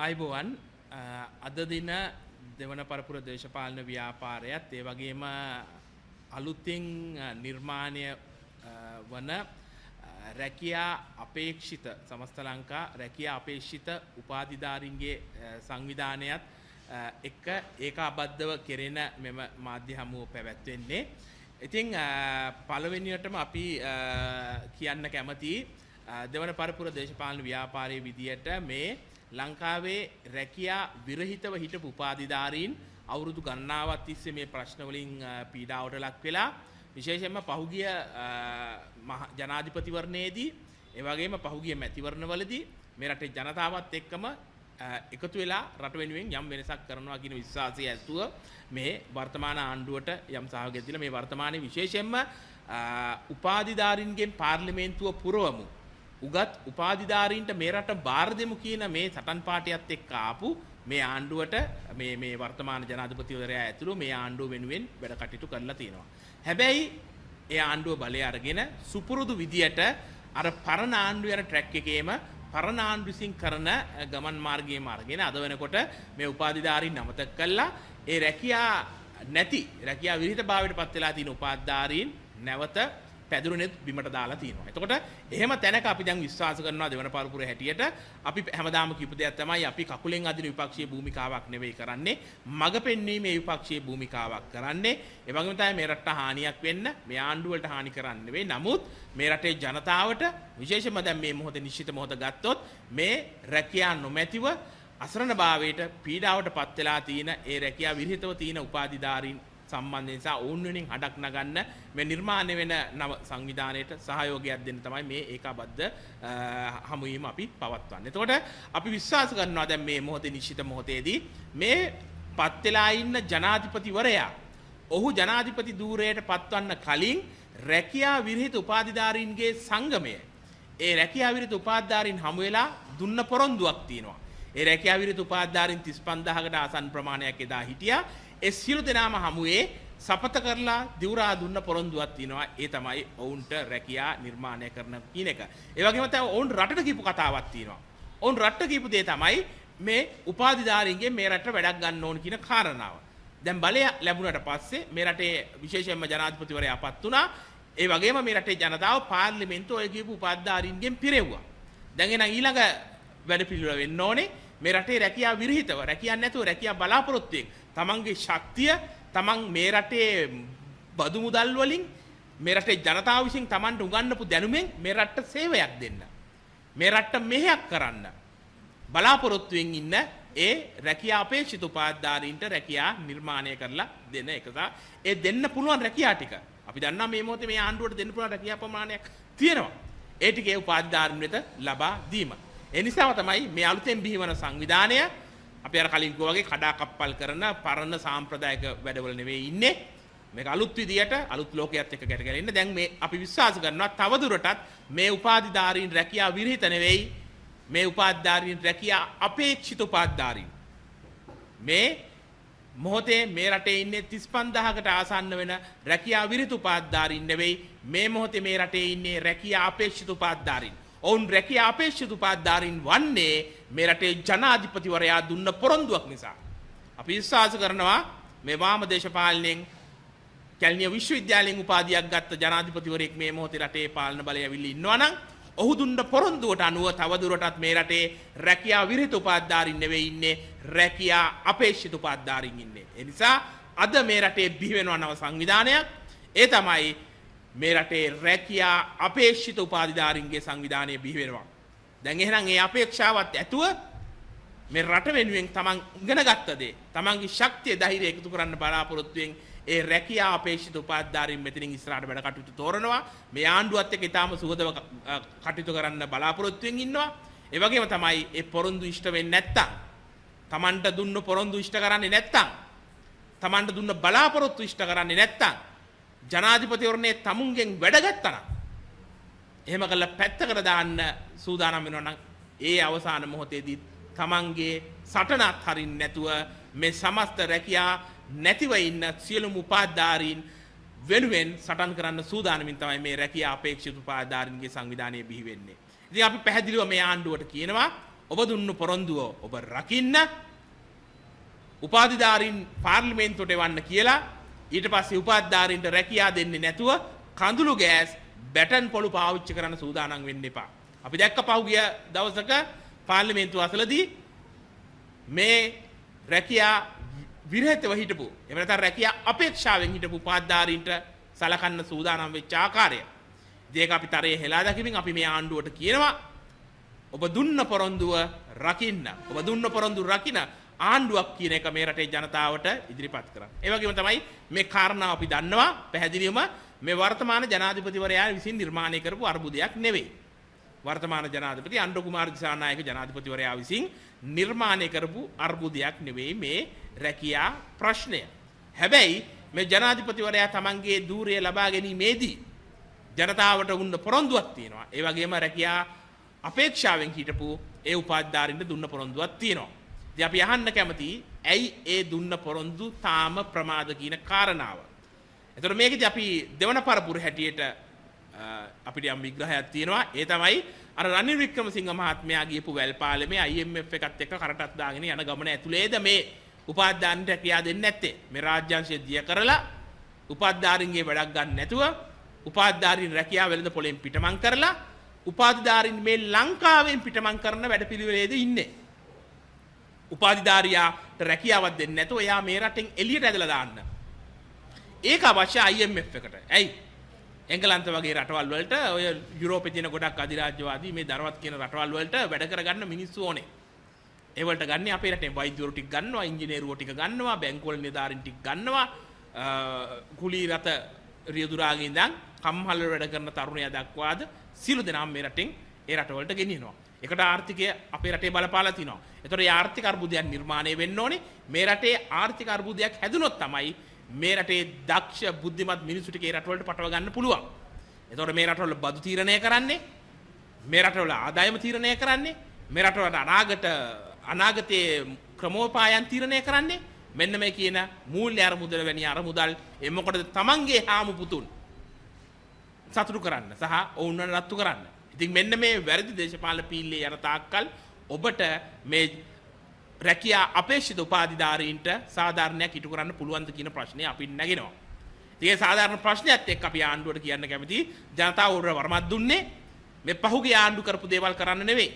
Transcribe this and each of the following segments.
අයිබෝවන් අද දින දෙවන පරපුර දේශපාලන ව්‍යාපාරයත් ඒ වගේම අලුතින් නිර්මාණය වන රැකියා අපේක්ෂිත සමස්ත ලංකා රැකියා අපේක්ෂිත උපාධිධාරීන්ගේ සංවිධානයත් එක්ක ඒකාබද්ධව කෙරෙන මෙම මාධ්‍ය හමුව පැවැත්වෙන්නේ. ඉතින් පළවෙනියටම අපි කියන්න කැමති දෙවන පරපුර දේශපාලන ව්‍යාපාරයේ විදියට මේ ලංකාවේ රැකියා විරහිතව හිටපු උපාධිධාරීන් අවුරුදු ගණනාවක් තිස්සේ මේ ප්‍රශ්න වලින් පීඩාවට ලක් වෙලා විශේෂයෙන්ම පහුගිය ජනාධිපතිවරණයේදී ඒ වගේම පහුගිය මැතිවරණවලදී මේ රටේ ජනතාවත් එක්කම එකතු වෙලා රට වෙනුවෙන් යම් වෙනසක් කරනවා කියන විශ්වාසය ඇතුව මේ වර්තමාන ආණ්ඩුවට යම් සහයෝගයක් දීලා මේ වර්තමානයේ විශේෂයෙන්ම උපාධිධාරීන්ගෙන් පාර්ලිමේන්තුව පුරවමු උගත් උපාධිධාරීන්ට මේ රට බාර දෙමු කියන මේ සටන් පාටියත් එක්ක ආපු මේ ආණ්ඩුවට මේ වර්තමාන ජනාධිපතිවරයා ඇතුළු මේ ආණ්ඩුව වෙනුවෙන් වැඩ කටයුතු කරලා තියෙනවා. හැබැයි ඒ ආණ්ඩුව බලය අරගෙන සුපුරුදු විදියට අර පරණ ආණ්ඩුව යන ට්‍රැක් එකේම පරණ ආණ්ඩුව විසින් කරන ගමන් මාර්ගයේම අරගෙන අද වෙනකොට මේ උපාධිධාරීන් අමතක කළා ඒ රැකියා විරහිතභාවයට පත් වෙලා තියෙන උපාධිධාරීන් නැවත පැදුරුනෙත් බිමට දාලා තියෙනවා. එතකොට එහෙම තැනක අපි දැන් විශ්වාස කරනවා දෙවන පරපුර හැටියට අපි හැමදාම කියපු දෙයක් තමයි අපි කකුලෙන් අදින විපක්ෂීය භූමිකාවක් නෙවෙයි කරන්නේ. මඟ පෙන්වීමේ විපක්ෂීය භූමිකාවක් කරන්නේ. ඒ වගේම තමයි මේ රටට හානියක් වෙන්න මේ ආණ්ඩුව වලට හානි කරන්නේ නෙවෙයි. නමුත් මේ රටේ ජනතාවට විශේෂයෙන්ම දැන් මේ මොහොතේ නිශ්චිත මොහොත ගත්තොත් මේ රැකියා නොමැතිව අසරණභාවයට පීඩාවට පත් වෙලා තියෙන ඒ රැකියා විරහිතව තියෙන උපාධිධාරීන් සම්බන්ධයෙන් නිසා ඕන් වෙනින් හඩක් නගන්න මේ නිර්මාණය වෙන නව සංවිධානයට සහයෝගයක් දෙන්න තමයි මේ ඒකාබද්ධ හමුවීම අපි පවත්වන්නේ. එතකොට අපි විශ්වාස කරනවා දැන් මේ මොහොතේ නිශ්චිත මොහොතේදී මේ පත් වෙලා ඉන්න ජනාධිපතිවරයා ඔහු ජනාධිපති ධූරයට පත්වන්න කලින් රැකියා විරහිත උපාධිධාරීන්ගේ සංගමය ඒ රැකියා විරහිත උපාධිධාරීන් හමු වෙලා දුන්න පොරොන්දුවක් තියෙනවා. ඒ රැකියා විරහිත උපාධිධාරීන් 35000කට ආසන්න ප්‍රමාණයක් එදා හිටියා. ඒ සියලු දෙනාම හමුවේ සපත කරලා දිවුරා දුන්න පොරොන්දුවක් තියෙනවා. ඒ තමයි ඔවුන්ට රැකියා නිර්මාණය කරන කියන එක. ඒ වගේම තමයි ඔවුන් රටට කියපු කතාවක් තියෙනවා. ඔවුන් රටට කියපු දේ තමයි මේ උපාධිධාරීන්ගෙන් මේ රටට වැඩක් ගන්න ඕන කියන කාරණාව. දැන් බලය ලැබුණට පස්සේ මේ රටේ විශේෂයෙන්ම ජනාධිපතිවරයා පත් වුණා. ඒ වගේම මේ රටේ ජනතාව පාර්ලිමේන්තුව ඔය කියපු උපාධිධාරීන්ගෙන් පිරෙව්වා. දැන් එන ඊළඟ වැඩ පිළිවෙල වෙන්න ඕනේ මේ රටේ රැකියා විරහිතව රැකියක් නැතුව රැකියා බලාපොරොත්තුෙන් තමන්ගේ ශක්තිය තමන් මේ රටේ බදු මුදල් වලින් මේ රටේ ජනතාව විසින් තමන්ට උගන්වපු දැනුමෙන් මේ රටට සේවයක් දෙන්න මේ රටට මෙහෙයක් කරන්න බලාපොරොත්තුෙන් ඉන්න ඒ රැකියා අපේක්ෂිත උපාධිධාරීන්ට රැකියා නිර්මාණය කරලා දෙන එක ඒ දෙන්න පුළුවන් රැකියා ටික අපි දන්නවා මේ මොහොතේ මේ ආණ්ඩුවට දෙන්න පුළුවන් රැකියා ප්‍රමාණයක් තියෙනවා ඒ ටිකේ උපාධිධාරීන් වෙත ලබා දීම ඒ නිසාම තමයි මේ අලුතෙන් බිහිවන සංවිධානය අපි අර කලින් කිව්වා වගේ කඩා කප්පල් කරන පරණ සාම්ප්‍රදායික වැඩවල නෙවෙයි ඉන්නේ මේක අලුත් විදියට අලුත් ලෝකයක් එක්ක ගැට ගැලෙන්න දැන් මේ අපි විශ්වාස කරනවා තවදුරටත් මේ උපාධිධාරීන් රැකියා විරහිත නෙවෙයි මේ උපාධිධාරීන් රැකියා අපේක්ෂිත උපාධිධාරීන් මේ මොහොතේ මේ රටේ ඉන්නේ 35000කට ආසන්න වෙන රැකියා විරහිත උපාධිධාරීන් නෙවෙයි මේ මොහොතේ මේ රටේ ඉන්නේ රැකියා අපේක්ෂිත උපාධිධාරීන් ඔවුන් රැකියා අපේක්ෂිත උපාධිධාරීන් වන්නේ මේ රටේ ජනාධිපතිවරයා දුන්න පොරොන්දුවක් නිසා. අපි විශ්වාස කරනවා මේ වාම දේශපාලනයෙන් කැලණිය විශ්වවිද්‍යාලයෙන් උපාධියක් ගත්ත ජනාධිපතිවරයෙක් මේ මොහොතේ රටේ පාලන බලය ඇවිල්ලා ඉන්නවා නම් ඔහු දුන්න පොරොන්දුවට අනුව තවදුරටත් මේ රටේ රැකියා විරහිත උපාධිධාරීන් නෙවෙයි ඉන්නේ රැකියා අපේක්ෂිත උපාධිධාරීන් ඉන්නේ. ඒ නිසා අද මේ රටේ බිහි වෙනවා නව සංවිධානයක්. ඒ තමයි මේ රටේ රැකියා අපේක්ෂිත උපාධිධාරීන්ගේ සංවිධානය බිහි වෙනවා. දැන් එහෙනම් ඒ අපේක්ෂාවත් ඇතුව මේ රට වෙනුවෙන් තමන් ඉගෙන ගත්ත දේ තමන්ගේ ශක්තිය ධෛර්යය එකතු කරන්න බලාපොරොත්තු වෙන ඒ රැකියා අපේක්ෂිත උපාධිධාරීන් මෙතනින් ඉස්සරහට වැඩ කටයුතු තෝරනවා. මේ ආණ්ඩුවත් එක්ක ඊටාම සුහදව කටයුතු කරන්න බලාපොරොත්තු වෙමින් ඉන්නවා. ඒ වගේම තමයි ඒ පොරොන්දු ඉෂ්ට වෙන්නේ නැත්තම් තමන්ට දුන්න පොරොන්දු ඉෂ්ට කරන්නේ නැත්තම් තමන්ට දුන්න බලාපොරොත්තු ඉෂ්ට කරන්නේ නැත්තම් ජනාධිපතිවරණයේ තමුන්ගෙන් වැඩ ගත්තා නම් එහෙම කළා පැත්තකට දාන්න සූදානම් වෙනවා නම් ඒ අවසාන මොහොතේදී තමන්ගේ සටනත් හරින්න නැතුව මේ සමස්ත රැකියා නැතිව ඉන්න සියලුම උපාධිධාරීන් වෙනුවෙන් සටන් කරන්න සූදානමින් තමයි මේ රැකියා අපේක්ෂිත උපාධිධාරීන්ගේ සංවිධානය බිහි වෙන්නේ. ඉතින් අපි පැහැදිලිව මේ ආණ්ඩුවට කියනවා ඔබ දුන්නු පොරොන්දුව ඔබ රකින්න උපාධිධාරීන් පාර්ලිමේන්තුවට එවන්න කියලා ඊට පස්සේ උපාධිධාරීන්ට රැකියා දෙන්නේ නැතුව කඳුළු ගෑස් බැටන් පොළු පාවිච්චි කරන්න සූදානම් වෙන්න එපා. අපි දැක්ක පහුගිය දවසක පාර්ලිමේන්තුව අසලදී මේ රැකියා විරහිතව හිටපු එහෙම නැත්නම් රැකියා අපේක්ෂාවෙන් හිටපු උපාධිධාරීන්ට සලකන්න සූදානම් වෙච්ච ආකාරය. ඒක අපි තරයේ හෙලා දකිමින් අපි මේ ආණ්ඩුවට කියනවා ඔබ දුන්න පොරොන්දුව රකින්න. ඔබ දුන්න පොරොන්දුව රකින්න ආණ්ඩුවක් කියන එක මේ රටේ ජනතාවට ඉදිරිපත් කරන්න. ඒ වගේම තමයි මේ කාරණාව අපි දන්නවා පැහැදිලිවම මේ වර්තමාන ජනාධිපතිවරයා විසින් නිර්මාණය කරපු අර්බුදයක් නෙවෙයි. වර්තමාන ජනාධිපති අනුර කුමාර දිසානායක ජනාධිපතිවරයා විසින් නිර්මාණය කරපු අර්බුදයක් නෙවෙයි මේ රැකියා ප්‍රශ්නය. හැබැයි මේ ජනාධිපතිවරයා තමන්ගේ ධූරය ලබා ගැනීමේදී ජනතාවට උන්න පොරොන්දුවක් තියෙනවා. ඒ වගේම රැකියා අපේක්ෂාවෙන් හිටපු ඒ උපාධිධාරීන්ට දුන්න පොරොන්දුවක් තියෙනවා. ඉතින් අපි අහන්න කැමති ඇයි ඒ දුන්න පොරොන්දු තාම ප්‍රමාද කියන කාරණාව. එතකොට මේකදී අපි දෙවන පරපුර හැටියට අපිට යම් විග්‍රහයක් තියෙනවා. ඒ තමයි අර රනිල් වික්‍රමසිංහ මහත්මයා ගියපු වැල්පාලමේ IMF එකත් එක්ක කරටක් දාගෙන යන ගමන ඇතුළේද මේ උපාධිධාරීන්ට රැකියා දෙන්නේ නැත්තේ. මේ රාජ්‍යාංශය දිය කරලා උපාධිධාරීන්ගේ වැඩක් ගන්න නැතුව උපාධිධාරීන් රැකියාව වෙළඳ පොලෙන් පිටමං කරලා උපාධිධාරීන් මේ ලංකාවෙන් පිටමං කරන වැඩපිළිවෙලේද ඉන්නේ. උපාධිධාරියාට රැකියාවක් දෙන්නේ නැතුව එයා මේ රටෙන් එළියට ඇදලා දාන්න. ඒක අවශ්‍ය IMF එකට. ඇයි? එංගලන්ත වගේ රටවල් වලට ඔය යුරෝපේ තියෙන ගොඩක් අධිරාජ්‍යවාදී මේ ධනවත් කියන රටවල් වලට වැඩ කරගන්න මිනිස්සු ඕනේ. ඒ වලට ගන්නේ අපේ රටේ වෛද්‍යවරු ටික ගන්නවා, ඉංජිනේරුවෝ ටික ගන්නවා, බැංකුවල නිලධාරීන් ටික ගන්නවා, කුලී රත රියදුරාගේ ඉඳන් කම්හල් වැඩ කරන තරුණයා දක්වාද සියලු දෙනාම මේ රටෙන් ඒ රටවලට ගෙනියනවා. ඒකට ආර්ථිකය අපේ රටේ බලපාලා තිනවා. ඒතකොට මේ ආර්ථික අර්බුදයක් නිර්මාණය වෙන්න ඕනේ. මේ රටේ ආර්ථික අර්බුදයක් හැදුනොත් තමයි මේ රටේ දක්ෂ බුද්ධිමත් මිනිස්සු ටික ඒ රටවලට පටව ගන්න පුළුවන්. ඒතකොට මේ රටවල බදු තීරණය කරන්නේ, මේ රටවල ආදායම තීරණය කරන්නේ, මේ රටවල අනාගතයේ ක්‍රමෝපායන් තීරණය කරන්නේ මෙන්න මේ කියන මූල්‍ය අරමුදල වැනි අරමුදල් මොකටද තමන්ගේ හාමු පුතුන් සතුටු කරන්න සහ ඔවුන්ව රත්තු කරන්න. ඉතින් මෙන්න මේ වැරදි දේශපාලන පීල්ලේ යන තාක්කල් ඔබට මේ රැකියා අපේක්ෂිත උපාධිධාරීන්ට සාධාරණයක් ඉටු කරන්න පුළුවන්ද කියන ප්‍රශ්නේ අපි නැගෙනවා. ඉතින් ඒ සාධාරණ ප්‍රශ්නයත් එක්ක අපි ආණ්ඩුවට කියන්න කැමති ජනතාව උඩ වරමත් දුන්නේ මේ පහුගිය ආණ්ඩු කරපු දේවල් කරන්න නෙවෙයි.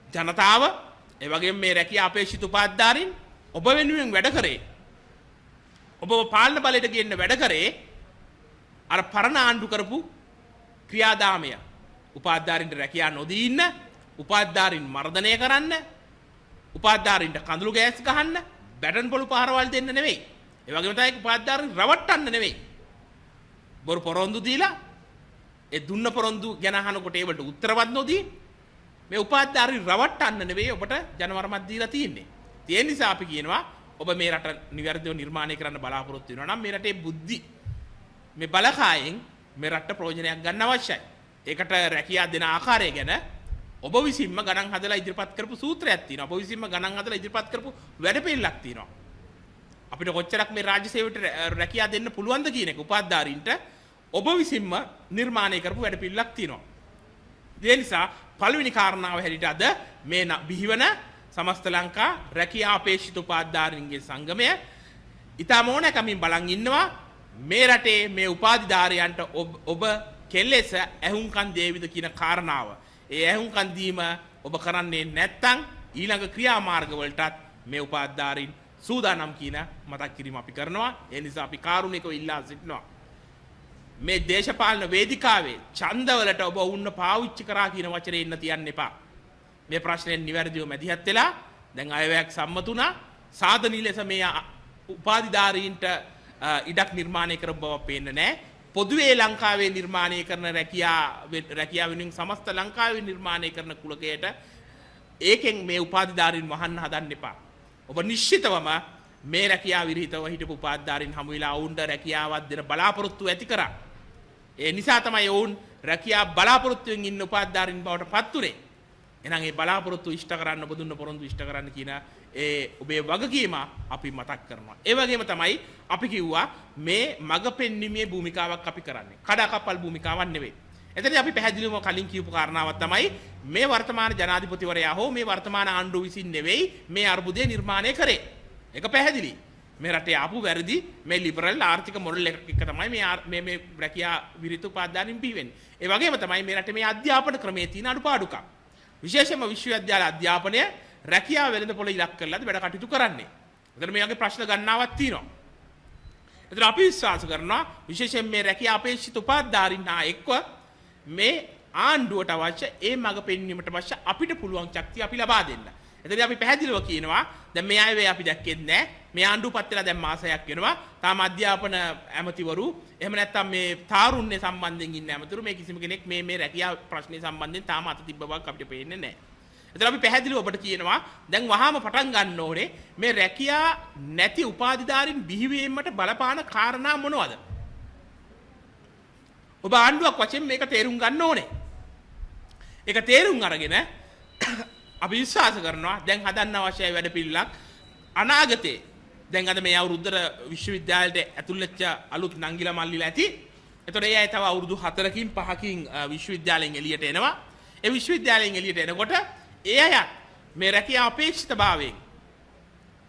ජනතාව ඒ වගේම මේ රැකියා අපේක්ෂිත උපාධිධාරීන් ඔබ වෙනුවෙන් වැඩ කරේ. ඔබ පාලන බලයට ගෙන්න වැඩ කරේ අර පරණ ආණ්ඩු කරපු ක්‍රියාදාමය. උපාධිධාරීන්ට රැකියා නොදී ඉන්න, උපාධිධාරීන් මර්ධනය කරන්න, උපාධිධාරීන්ට කඳුළු ගෑස් ගහන්න, බැටන් පොළු පහරවල් දෙන්න නෙවෙයි. ඒ වගේම තමයි උපාධිධාරීන් රවට්ටන්න නෙවෙයි. බොරු පොරොන්දු දීලා ඒ දුන්න පොරොන්දු ගැන අහනකොට ඒවට උත්තරවත් නොදී මේ උපාධිධාරීන් රවට්ටන්න නෙවෙයි ඔබට ජනවරමක් දීලා තියෙන්නේ. ඒ නිසා අපි කියනවා ඔබ මේ රට නිවැරදිව නිර්මාණය කරන්න බලාපොරොත්තු වෙනවා නම් මේ රටේ බුද්ධි මේ බලකායෙන් මේ රටට ප්‍රයෝජනයක් ගන්න අවශ්‍යයි. ඒකට රැකියා දෙන ආකාරය ගැන ඔබ විසින්ම ගණන් හදලා ඉදිරිපත් කරපු සූත්‍රයක් තියෙනවා. ඔබ විසින්ම ගණන් හදලා ඉදිරිපත් කරපු වැඩපිළිවෙලක් තියෙනවා. අපිට කොච්චරක් මේ රාජ්‍ය සේවයට රැකියා දෙන්න පුළුවන්ද කියන එක උපාධිධාරීන්ට ඔබ විසින්ම නිර්මාණය කරපු වැඩපිළිවෙලක් තියෙනවා. ඒ නිසා පළවෙනි කාරණාව හැටියට අද මේ බිහිවන සමස්ත ලංකා රැකියා අපේක්ෂිත උපාධිධාරීන්ගේ සංගමය ඉතාම ඕනෑකමින් බලන් ඉන්නවා මේ රටේ මේ උපාධිධාරයන්ට ඔබ කෙලෙස ඇහුම්කන් දේවිද කියන කාරණාව. ඒ ඇහුම්කන් දීම ඔබ කරන්නේ නැත්නම් ඊළඟ ක්‍රියාමාර්ගවලටත් මේ උපාධිධාරීන් සූදානම් කියන මතක් කිරීම අපි කරනවා. ඒ නිසා අපි කාරුණිකව ඉල්ලා සිටිනවා. මේ දේශපාලන වේදිකාවේ ඡන්දවලට ඔබ වුණ පාවිච්චි කරා කියන වචනේ ඉන්න තියන්න එපා. මේ ප්‍රශ්නෙන් නිවැරදිව මැදිහත් වෙලා දැන් අයවැයක් සම්මතුණා සාධනීය ලෙස මේ උපාධිධාරීන්ට ඉඩක් නිර්මාණය කර බව පේන්නේ නැහැ. පොදුවේ ලංකාවේ නිර්මාණය කරන රැකියාව වෙනුවෙන් සමස්ත ලංකාවේ නිර්මාණය කරන කුලකයට ඒකෙන් මේ උපාධිධාරීන් වහන්න හදන්න එපා. ඔබ නිශ්චිතවම මේ රැකියාව විරහිතව හිටපු උපාධිධාරීන් හමු වෙලා වුණට රැකියාවක් දෙන බලාපොරොත්තු ඇති කරා. ඒ නිසා තමයි වුන් රැකියාව බලාපොරොත්තුෙන් ඉන්න උපාධිධාරීන් බවට පත් උනේ. එහෙනම් ඒ බලාපොරොත්තු ඉෂ්ට කරන්න ඔබ දුන්න පොරොන්දු ඉෂ්ට කරන්න කියන ඒ ඔබේ වගකීම අපි මතක් කරනවා. ඒ වගේම තමයි අපි කිව්වා මේ මග පෙන්වීමේ භූමිකාවක් අපි කරන්නේ. කඩාකප්පල් භූමිකාවක් නෙවෙයි. එතනදී අපි පැහැදිලිවම කලින් කියපු කාරණාවක් තමයි මේ වර්තමාන ජනාධිපතිවරයා හෝ මේ වර්තමාන ආණ්ඩුව විසින් නෙවෙයි මේ අර්බුදය නිර්මාණය කරේ. ඒක පැහැදිලි. මේ රටේ ආපු වැරදි මේ ලිබරල් ආර්ථික මොඩල් එක තමයි මේ රැකියා විරිත උපාධානින් බිහිවෙන්නේ. ඒ වගේම තමයි මේ රටේ මේ අධ්‍යාපන ක්‍රමයේ තියෙන අඩුපාඩුකම්. විශේෂයෙන්ම විශ්වවිද්‍යාල අධ්‍යාපනය රැකියා වෙළඳපොළ ඉලක්ක කරලාද වැඩ කටයුතු කරන්නේ. එතන මේ වගේ ප්‍රශ්න ගණනාවක් තියෙනවා. එතන අපි විශ්වාස කරනවා විශේෂයෙන් මේ රැකියා අපේක්ෂිත උපාධාරින් හා එක්ව මේ ආණ්ඩුවට අවශ්‍ය ඒ මඟ පෙන්වීමට අවශ්‍ය අපිට පුළුවන් ශක්තිය අපි ලබා දෙන්න. එතනදී අපි පැහැදිලිව කියනවා දැන් මේ අයවේ අපි දැක්කේ නැහැ. මේ ආණ්ඩුව පත් වෙලා දැන් මාසයක් වෙනවා. තාම අධ්‍යාපන ඇමතිවරු එහෙම නැත්නම් මේ තාරුණ්‍ය සම්බන්ධයෙන් ඉන්න ඇමතිවරු මේ කිසිම කෙනෙක් මේ රැකියා ප්‍රශ්නේ සම්බන්ධයෙන් තාම අත තිබ්බ බවක් අපිට පේන්නේ නැහැ. එතන අපි පැහැදිලිව ඔබට කියනවා දැන් වහාම පටන් ගන්න ඕනේ මේ රැකියා නැති උපාධිධාරීන් බිහිවීමට බලපාන කාරණා මොනවද? ඔබ ආණ්ඩුවක් වශයෙන් මේක තේරුම් ගන්න ඕනේ. ඒක තේරුම් අරගෙන අපි විශ්වාස කරනවා දැන් හදන්න අවශ්‍ය වැඩ පිළිලක් අනාගතේ දැන් අද මේ අවුරුද්දට විශ්වවිද්‍යාලයට ඇතුල් වෙච්ච අලුත් නංගිලා මල්ලිලා ඇති. එතකොට ඒ අය තව අවුරුදු 4කින් 5කින් විශ්වවිද්‍යාලයෙන් එළියට එනවා. ඒ විශ්වවිද්‍යාලයෙන් එළියට එනකොට ඒ අය මේ රැකියා අපේක්ෂිතභාවයෙන්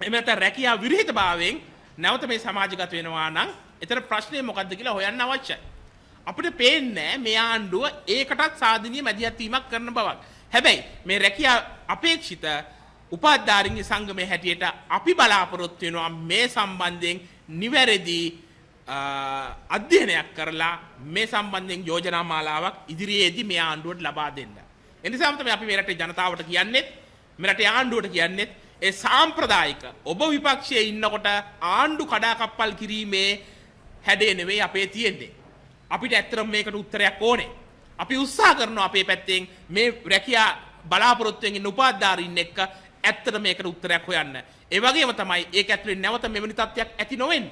එහෙම නැත්නම් රැකියා විරහිතභාවයෙන් නැවත මේ සමාජගත වෙනවා නම් එතන ප්‍රශ්නේ මොකද්ද කියලා හොයන්න අවශ්‍යයි. අපිට පේන්නේ මේ ආණ්ඩුව ඒකටත් සාධනීය මැදිහත් වීමක් කරන බවක්. හැබැයි මේ රැකියා අපේක්ෂිත උපාධාරීන්ගේ සංගමයේ හැටියට අපි බලාපොරොත්තු වෙනවා මේ සම්බන්ධයෙන් නිවැරදි අධ්‍යයනයක් කරලා මේ සම්බන්ධයෙන් යෝජනා මාලාවක් ඉදිරියේදී මේ ආණ්ඩුවට ලබා දෙන්න. එනිසාම තමයි අපි මේ රටේ ජනතාවට කියන්නේ මේ රටේ ආණ්ඩුවට කියන්නේ ඒ සාම්ප්‍රදායික ඔබ විපක්ෂයේ ඉන්නකොට ආණ්ඩු කඩාකප්පල් කිරීමේ හැඩේ නෙවෙයි අපේ තියෙන්නේ. අපිට ඇත්තටම මේකට උත්තරයක් ඕනේ. අපි උත්සාහ කරනවා අපේ පැත්තෙන් මේ රැකියා බලාපොරොත්තුෙන් ඉන්න උපාධාරීන් එක්ක ඇත්තට මේකට උත්තරයක් හොයන්න. ඒ වගේම තමයි ඒක ඇතුලේ නැවත මෙවැනි තත්ත්වයක් ඇති නොවෙන්න.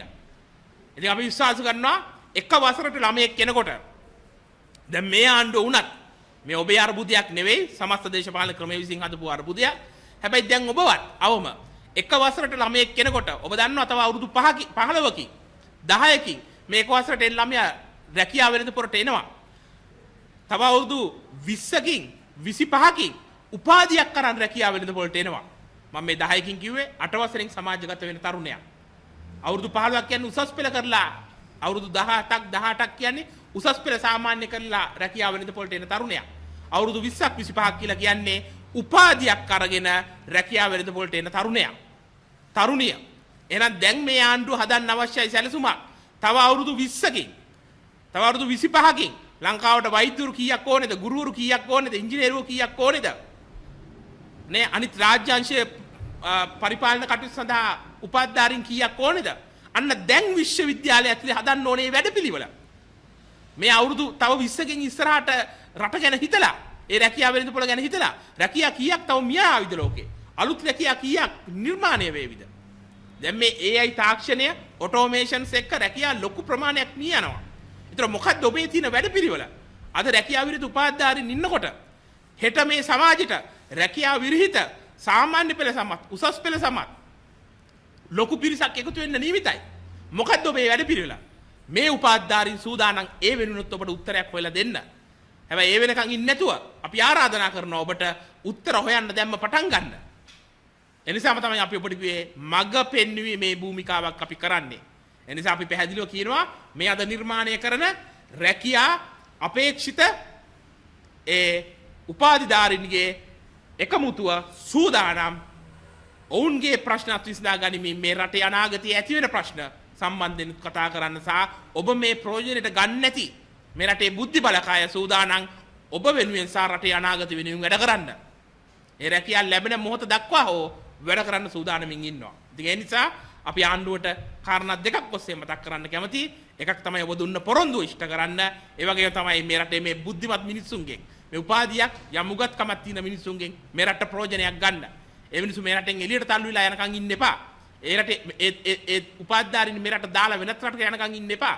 ඉතින් අපි විශ්වාස කරනවා එක වසරට ළමයෙක් කෙනකොට දැන් මේ ආණ්ඩුව වුණත් මේ ඔබේ අර්බුදයක් නෙවෙයි සමස්ත දේශපාලන ක්‍රමයේ විසින් හදපු අර්බුදයක්. හැබැයි දැන් ඔබවත් අවම එක වසරට ළමයෙක් කෙනකොට ඔබ දන්නවා තව අවුරුදු 5කින් 15කින් 10කින් මේක වසරට එන ළමයා රැකියාව වෙළඳපොළට එනවා. තව අවුරුදු 20කින් 25කින් උපාධියක් කරන් රැකියාව වෙළඳපොළට එනවා. මම මේ 10කින් කිව්වේ 8 වසරෙන් සමාජගත වෙන තරුණයා. අවුරුදු 15ක් කියන්නේ උසස් පෙළ කරලා අවුරුදු 18ක් කියන්නේ උසස් පෙළ සාමාන්‍ය කරලා රැකියාව වෙළඳපොළට එන තරුණයා. අවුරුදු 20ක් 25ක් කියලා කියන්නේ උපාධියක් අරගෙන රැකියාව වෙළඳපොළට එන තරුණයා. තරුණිය. එහෙනම් දැන් මේ ආණ්ඩුව හදන්න අවශ්‍යයි සැලසුමක්. තව අවුරුදු 20කින් තව අවුරුදු 25කින් ලංකාවට වෛද්‍යවරු කීයක් ඕනේද? ගුරුවරු කීයක් ඕනේද? ඉංජිනේරුවෝ කීයක් ඕනේද? නේ අනිත් රාජ්‍යාංශයේ පරිපාලන කටයුතු සඳහා උපාධාරීන් කීයක් ඕනේද? අන්න දැන් විශ්වවිද්‍යාලය ඇතුලේ හදන්න ඕනේ වැඩපිළිවෙල. මේ අවුරුදු තව 20කින් ඉස්සරහට රට ගැන හිතලා, ඒ රැකියාව වෙළඳපොළ ගැන හිතලා, රැකියා කීයක් තව මියා ආවිද ලෝකේ? අලුත් රැකියා කීයක් නිර්මාණය වේවිද? දැන් මේ AI තාක්ෂණය, ඔටෝමේෂන්ස් එක්ක රැකියා ලොකු ප්‍රමාණයක් මිය යනවා. ඒතර මොකක්ද ඔබේ තියෙන වැඩපිළිවෙල? අද රැකියාව විරහිත උපාධාරීන් ඉන්නකොට හෙට මේ සමාජෙට රැකියාව විරහිත සාමාන්‍ය පෙළ සමත් උසස් පෙළ සමත් ලොකු පිරිසක් එකතු වෙන්න නියමිතයි. මොකද්ද ඔබේ වැඩපිළිවෙල? මේ උපාධාරීන් සූදානම් ඒ වෙනුනොත් ඔබට උත්තරයක් හොයලා දෙන්න. හැබැයි ඒ වෙනකන් ඉන්නේ නැතුව අපි ආරාධනා කරනවා ඔබට උත්තර හොයන්න දැම්ම පටන් ගන්න. එනිසාම තමයි අපි ඔබට කිව්වේ මග පෙන්වීමේ භූමිකාවක් අපි කරන්නේ. එනිසා අපි පැහැදිලිව කියනවා මේ අද නිර්මාණය කරන රැකියා අපේක්ෂිත ඒ උපාධිධාරීන්ගේ එකමුතුව සූදානම් ඔවුන්ගේ ප්‍රශ්නත් විසඳා ගනිමින් මේ රටේ අනාගතයේ ඇති වෙන ප්‍රශ්න සම්බන්ධයෙන් කතා කරන්න සහ ඔබ මේ ප්‍රයෝජනෙට ගන්න නැති මේ රටේ බුද්ධි බලකාය සූදානම් ඔබ වෙනුවෙන් සහ රටේ අනාගත වෙනුවෙන් වැඩ කරන්න. ඒ රැකියාව ලැබෙන මොහොත දක්වා හෝ වැඩ කරන්න සූදානමින් ඉන්නවා. ඉතින් ඒ නිසා අපි ආණ්ඩුවට කාරණා දෙකක් ඔස්සේ මතක් කරන්න කැමතියි. එකක් තමයි ඔබ දුන්න පොරොන්දුව ඉෂ්ට කරන්න. ඒ වගේම තමයි මේ රටේ මේ බුද්ධිමත් මිනිස්සුන්ගෙන් මේ උපාධියක් යම් උගත්කමක් තියෙන මිනිස්සුන්ගෙන් මේ රට ප්‍රයෝජනයක් ගන්න. ඒ මිනිස්සු මේ රටෙන් එළියට තල්ලු වෙලා යනකම් ඉන්න එපා. ඒ රටේ ඒ උපාධිධාරීන් මේ රට දාලා වෙනත් රටකට යනකම් ඉන්න එපා.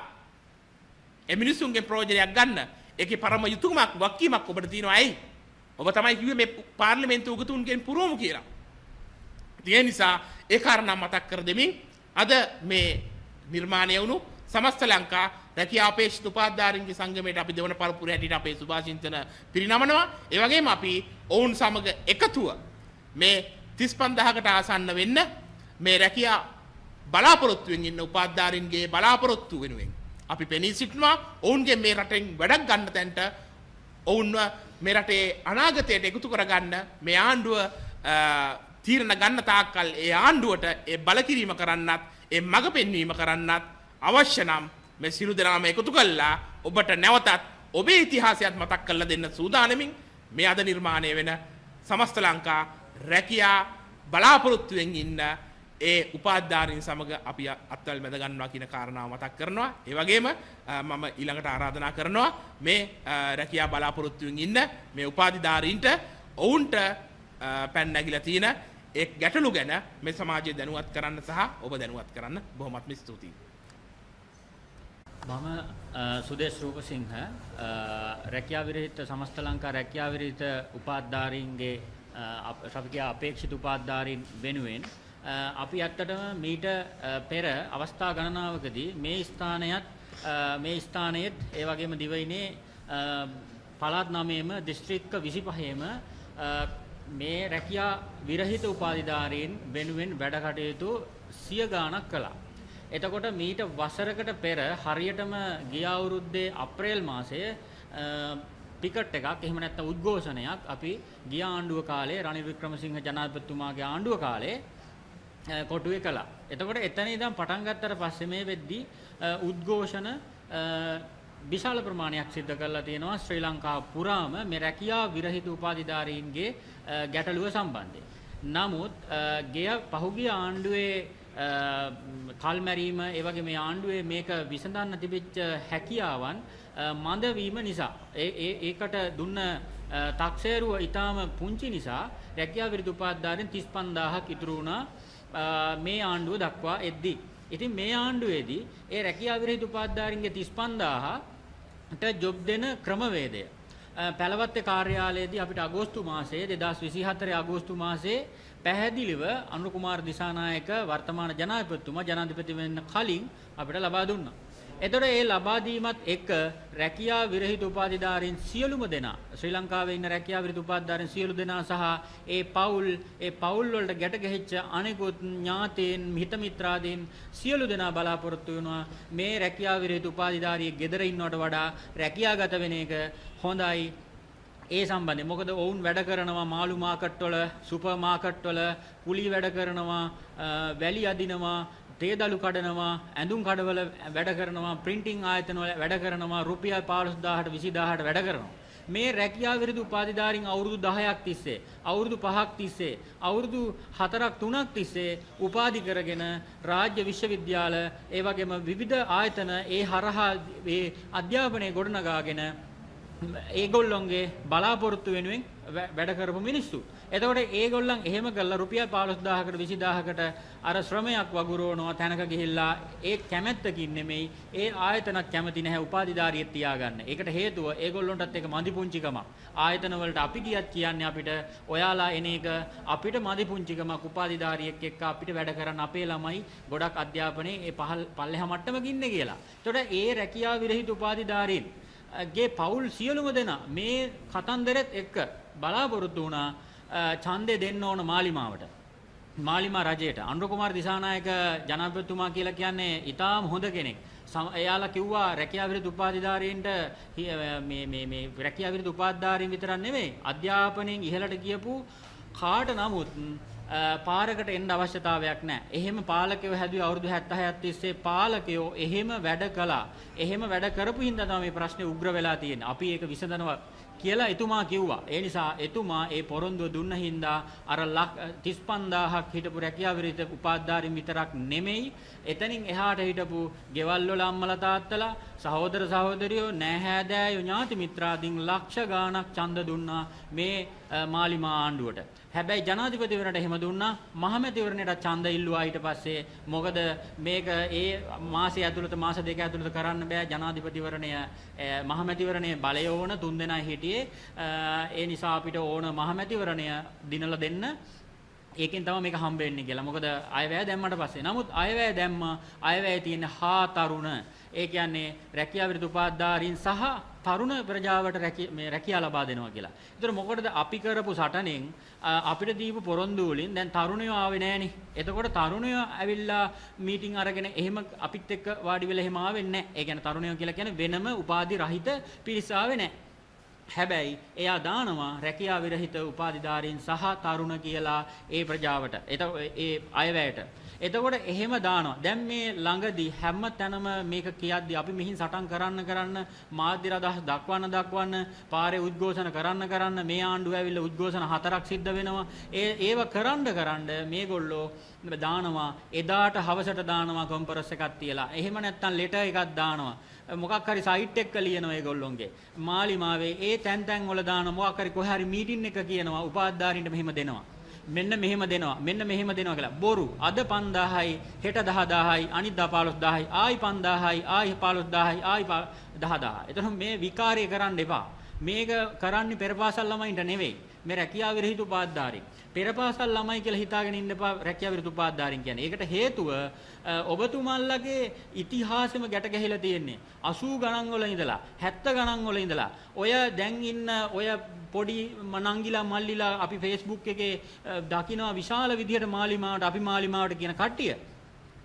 ඒ මිනිස්සුන්ගෙන් ප්‍රයෝජනයක් ගන්න. ඒකේ පරම යුතුයකමක් වක්කීමක් ඔබට තියෙනවා. ඇයි? ඔබ තමයි කිව්වේ මේ පාර්ලිමේන්තු උගතුන්ගෙන් පුරවමු කියලා. ඒ නිසා ඒ කාරණා මතක් කර දෙමින් අද මේ නිර්මාණය වුණු සමස්ත ලංකා රැකියා අපේක්ෂිත උපාධිධාරීන්ගේ සංගමයට අපි දෙවන පරපුර හැටියට අපේ සුභාශිංසන පිරිනමනවා. ඒ වගේම අපි ඔවුන් සමග එකතුව මේ 35000කට ආසන්න වෙන්න මේ රැකියා බලාපොරොත්තුවෙන් ඉන්න උපාධිධාරීන්ගේ බලාපොරොත්තු වෙනුවෙන් අපි පෙනී සිටිනවා. ඔවුන්ගේ මේ රටෙන් වැඩක් ගන්න තැනට ඔවුන්ව මේ රටේ අනාගතයට එකතු කරගන්න මේ ආණ්ඩුව තීරණ ගන්න තාක්කල් ඒ ආණ්ඩුවට ඒ බලකිරීම කරන්නත් ඒ මඟ පෙන්වීම කරන්නත් අවශ්‍ය නම් මේ සිළු දෙනාම එකතු කළා ඔබට නැවතත් ඔබේ ඉතිහාසයත් මතක් කරලා දෙන්න සූදානමින් මේ අද නිර්මාණය වෙන සමස්ත ලංකා රැකියා බලාපොරොත්තුවෙන් ඉන්න ඒ උපාධිධාරීන් සමග අපි අත්වල මැද ගන්නවා කියන කාරණාව මතක් කරනවා. ඒ වගේම මම ඊළඟට ආරාධනා කරනවා මේ රැකියා බලාපොරොත්තුවෙන් ඉන්න මේ උපාධිධාරීන්ට ඔවුන්ට පැන නැගිලා තියෙන ඒ ගැටලු ගැන මේ සමාජය දැනුවත් කරන්න සහ ඔබ දැනුවත් කරන්න බොහොමත්ම ස්තුතියි. මම සුදේශ් රූපසිංහ රැකියා විරහිත සමස්ත ලංකා රැකියා විරහිත උපාධිධාරීන්ගේ අපේක්ෂිත උපාධිධාරීන් වෙනුවෙන් අපි ඇත්තටම මීට පෙර අවස්ථා ගණනාවකදී මේ ස්ථානයේත් ඒ වගේම දිවයිනේ පළාත් 9ෙම දිස්ත්‍රික්ක 25ෙම මේ රැකියා විරහිත උපාධිධාරීන් වෙනුවෙන් වැඩ කටයුතු 100 ගාණක් කළා. එතකොට මීට වසරකට පෙර හරියටම ගිය අවුරුද්දේ අප්‍රේල් මාසයේ පිකට් එකක් එහෙම නැත්නම් උද්ඝෝෂණයක් අපි ගිය ආණ්ඩුව කාලේ රනිල් වික්‍රමසිංහ ජනාධිපතිතුමාගේ ආණ්ඩුව කාලේ කොටුවේ කළා. එතකොට එතන ඉඳන් පටන් ගත්තට පස්සේ මේ වෙද්දී උද්ඝෝෂණ විශාල ප්‍රමාණයක් සිදු කරලා තියෙනවා ශ්‍රී ලංකාව පුරාම මේ රැකියා විරහිත උපාධිධාරීන්ගේ ගැටලුව සම්බන්ධයෙන්. නමුත් පහුගිය ආණ්ඩුවේ කල්මැරීම ඒ වගේ මේ ආණ්ඩුවේ මේක විසඳන්න තිබිච්ච හැකියාවන් මන්ද වීම නිසා ඒකට දුන්න තාක්ෂේරුව ඊටාම පුංචි නිසා රැකියා විරහිත උපාධිධාරීන් 35000ක් ඉතුරු වුණා මේ ආණ්ඩුව දක්වා එද්දී. ඉතින් මේ ආණ්ඩුවේදී ඒ රැකියා විරහිත උපාධිධාරීන්ගේ 35000ට ජොබ් දෙන ක්‍රමවේදය පැලවත්තේ කාර්යාලයේදී අපිට අගෝස්තු මාසයේ 2024 අගෝස්තු මාසයේ පැහැදිලිව අනුර කුමාර දිසානායක වර්තමාන ජනාධිපතිතුමා ජනාධිපති වෙන්න කලින් අපිට ලබා දුන්නා. එතකොට ඒ ලබා දීමත් එක්ක රැකියා විරහිත උපාධිධාරීන් සියලුම දෙනා ශ්‍රී ලංකාවේ ඉන්න රැකියා විරහිත උපාධිධාරීන් සියලු දෙනා සහ ඒ පවුල් වලට ගැට ගැහිච්ච අනෙකුත් ඥාතීන් හිත මිත්‍රාදීන් සියලු දෙනා බලාපොරොත්තු වෙනවා මේ රැකියා විරහිත උපාධිධාරියෙක් ගෙදර ඉන්නවට වඩා රැකියාගත වෙන එක හොඳයි. ඒ සම්බන්ධයෙන් මොකද ඔවුන් වැඩ කරනවා මාළු මාකට් වල සුපර් මාකට් වල කුලී වැඩ කරනවා වැලි අදිනවා තේදලු කඩනවා ඇඳුම් කඩවල වැඩ කරනවා ප්‍රින්ටිං ආයතන වල වැඩ කරනවා රුපියල් 15000ට 20000ට වැඩ කරනවා. මේ රැකියා විරහිත උපාධිධාරීන් අවුරුදු 10ක් තිස්සේ අවුරුදු 5ක් තිස්සේ අවුරුදු 4ක් 3ක් තිස්සේ උපාධි කරගෙන රාජ්‍ය විශ්වවිද්‍යාල ඒ වගේම විවිධ ආයතන ඒ හරහා ඒ අධ්‍යාපනය ගොඩනගාගෙන ඒගොල්ලොන්ගේ බලාපොරොත්තු වෙනුවෙන් වැඩ කරපු මිනිස්සු. එතකොට ඒගොල්ලන් එහෙම කළා රුපියල් 15000කට 20000කට අර ශ්‍රමයක් වගුරුවනවා තැනක ගිහිල්ලා ඒ කැමැත්තකින් නෙමෙයි ඒ ආයතනක් කැමති නැහැ උපාධිධාරියෙක් තියාගන්න. ඒකට හේතුව ඒගොල්ලොන්ටත් ඒක මදි පුංචිකමක්. ආයතන වලට අපි ගියත් කියන්නේ අපිට ඔයාලා එන එක අපිට මදි පුංචිකමක් උපාධිධාරියෙක් එක්ක අපිට වැඩ කරන්න අපේ ළමයි ගොඩක් අධ්‍යාපනයේ ඒ පල්ලෙහා මට්ටමක ඉන්නේ කියලා. එතකොට ඒ රැකියාව විරහිත උපාධිධාරීන් ගේ පවුල් සියලුම දෙනා මේ කතන්දරෙත් එක්ක බලාපොරොත්තු වුණා ඡන්දේ දෙන්න ඕන මාලිමාවට. මාලිමා රජයට අනුර කුමාර දිසානායක ජනාධිපතිතුමා කියලා කියන්නේ ඊටාම හොඳ කෙනෙක්. එයාලා කිව්වා රැකියා විරහිත උපාධිධාරීන්ට මේ රැකියා විරහිත උපාධිධාරීන් විතරක් නෙමෙයි අධ්‍යාපනයෙන් ඉහළට ගියපු කාට නමුත් පාරකට එන්න අවශ්‍යතාවයක් නැහැ. එහෙම පාලකයෝ හැදුවේ අවුරුදු 76ක් තිස්සේ පාලකයෝ එහෙම වැඩ කළා. එහෙම වැඩ කරපු හින්දා තමයි මේ ප්‍රශ්නේ උග්‍ර වෙලා තියෙන්නේ. අපි ඒක විසඳනවා කියලා එතුමා කිව්වා. ඒ නිසා එතුමා ඒ පොරොන්දුව දුන්න හින්දා අර 35000ක් හිටපු රැකියා විරහිත උපාධිධාරීන් විතරක් නෙමෙයි එතනින් එහාට හිටපු ගෙවල් වල අම්මලා තාත්තලා සහෝදර සහෝදරියෝ නෑහෑදෑයෝ ඥාති මිත්‍රාදීන් ලක්ෂ ගාණක් ඡන්ද දුන්නා මේ මාලිමා ආණ්ඩුවට. හැබැයි ජනාධිපතිවරණට එහෙම දුන්නා මහමැතිවරණයට ඡන්ද ඉල්ලුවා ඊට පස්සේ මොකද මේක ඒ මාසය ඇතුළත මාස දෙක ඇතුළත කරන්න බෑ ජනාධිපතිවරණය මහමැතිවරණයේ බලය ඕන 3 දෙනා හිටියේ ඒ නිසා අපිට ඕන මහමැතිවරණය දිනලා දෙන්න ඒකෙන් තමයි මේක හම්බ වෙන්නේ කියලා. මොකද අයවැය දැම්මට පස්සේ. නමුත් අයවැය දැම්මා අයවැය තියෙන හා තරුණ. ඒ කියන්නේ රැකියා විරහිත උපාධිධාරීන් සහ තරුණ ප්‍රජාවට රැකියා ලබා දෙනවා කියලා. ඒතර මොකටද අපි කරපු සටනෙන් අපිට දීපු පොරොන්දු වලින් දැන් තරුණයෝ ආවේ නැහනේ. එතකොට තරුණයෝ ඇවිල්ලා මීටින් අරගෙන එහෙම අපිත් එක්ක වාඩි වෙලා එහෙම ආවෙන්නේ නැහැ. ඒ කියන්නේ තරුණයෝ කියලා කියන්නේ වෙනම උපාධි රහිත පිරිස ආවේ නැහැ. හැබැයි එයා දානවා රැකියා විරහිත උපාධිධාරීන් සහ තරුණ කියලා ඒ ප්‍රජාවට. ඒ අයවැයට. එතකොට එහෙම දානවා. දැන් මේ ළඟදී හැම තැනම මේක කියද්දි අපි මෙහින් සටන් කරන්න මාධ්‍ය රදහස් දක්වන්න පාරේ උද්ඝෝෂණ කරන්න මේ ආණ්ඩුව ඇවිල්ලා උද්ඝෝෂණ 4ක් සිද්ධ වෙනවා. ඒව කරන්න මේගොල්ලෝ දානවා එදාට හවසට දානවා කොන්ෆරන්ස් එකක් තියලා. එහෙම නැත්නම් ලෙටර් එකක් දානවා. මොකක් හරි සයිට් එකක ලියනවා ඒගොල්ලොන්ගේ. මාලිමාවේ ඒ තැන් වල දාන මොකක් හරි කොහේ හරි මීටින් එක කියනවා උපාධිධාරීන්ට මෙහෙම දෙනවා. මෙන්න මෙහෙම දෙනවා කියලා. බොරු. අද 5000යි, හෙට 10000යි, අනිද්දා 15000යි, ආයි 5000යි, ආයි 15000යි, ආයි 10000. එතකොට මේ විකාරය කරන්න එපා. මේක කරන්නේ පෙරපාසල් ළමයින්ට නෙවෙයි. මේ රැකියා විරහිත උපාධිධාරීන්. පෙරපාසල් ළමයි කියලා හිතාගෙන ඉන්න එපා රැකියා විරහිත උපාධිධාරීන් කියන්නේ. ඒකට හේතුව ඔබතුමන්ලගේ ඉතිහාසෙම ගැට ගැහිලා තියෙන්නේ 80 ගණන් වල ඉඳලා 70 ගණන් වල ඉඳලා ඔය දැන් ඉන්න ඔය පොඩි නංගිලා මල්ලිලා අපි Facebook එකේ දකිනවා විශාල විදිහට මාලිමාවට අපි මාලිමාවට කියන කට්ටිය.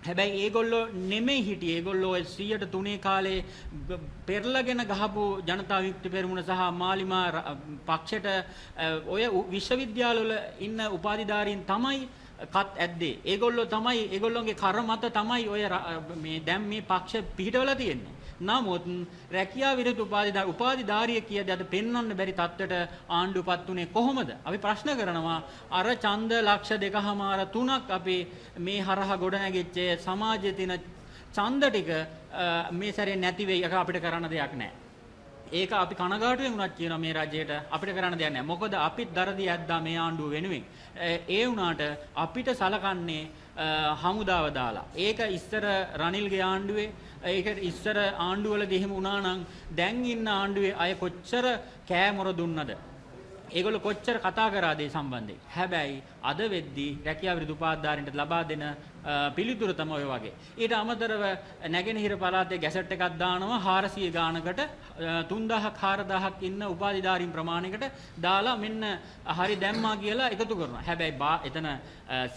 හැබැයි ඒගොල්ලෝ නෙමෙයි හිටියේ. ඒගොල්ලෝ 103 කාලේ පෙරලගෙන ගහපු ජනතා විමුක්ති පෙරමුණ සහ මාලිමා පක්ෂයට ඔය විශ්වවිද්‍යාලවල ඉන්න උපාධිධාරීන් තමයි කත් ඇද්දේ. ඒගොල්ලෝ තමයි ඒගොල්ලෝගේ කර මත තමයි ඔය මේ දැන් මේ පක්ෂ පිහිටවලා තියෙන්නේ. නමුත් රැකියා විරහිත උපාධිධාරිය කියද අද පෙන්වන්න බැරි තත්ත්වයට ආණ්ඩුවපත් උනේ කොහොමද? අපි ප්‍රශ්න කරනවා අර ඡන්ද ලක්ෂ 2.5 3ක් අපි මේ හරහා ගොඩනැගිච්ච සමාජයේ තියෙන ඡන්ද ටික මේ සැරේ නැති වෙයි. ඒක අපිට කරන්න දෙයක් නැහැ. ඒක අපි කනගාටුවෙන් උනත් කියනවා මේ රජයට අපිට කරන්න දෙයක් නැහැ. මොකද අපිත් දරදී ඇද්දා මේ ආණ්ඩුව වෙනුවෙන්. ඒ වුණාට අපිට සලකන්නේ හමුදාව දාලා. ඒක ඉස්සර රනිල්ගේ ආණ්ඩුවේ ඒක ඉස්සර ආණ්ඩුවලදී එහෙම වුණා නම් දැන් ඉන්න ආණ්ඩුවේ අය කොච්චර කෑමොර දුන්නද? ඒගොල්ලෝ කොච්චර කතා කරාද ඒ සම්බන්ධයෙන්. හැබැයි අද වෙද්දී රැකියා විරහිත උපාධිධාරීන්ට ලබා දෙන පිළිතුර තමයි ඔය වගේ. ඊට අමතරව නැගෙනහිර පළාතේ ගැසට් එකක් දානවා 400 ගානකට 3000ක් 4000ක් ඉන්න උපාධිධාරීන් ප්‍රමාණයකට දාලා මෙන්න හරි දැම්මා කියලා එකතු කරනවා. හැබැයි එතන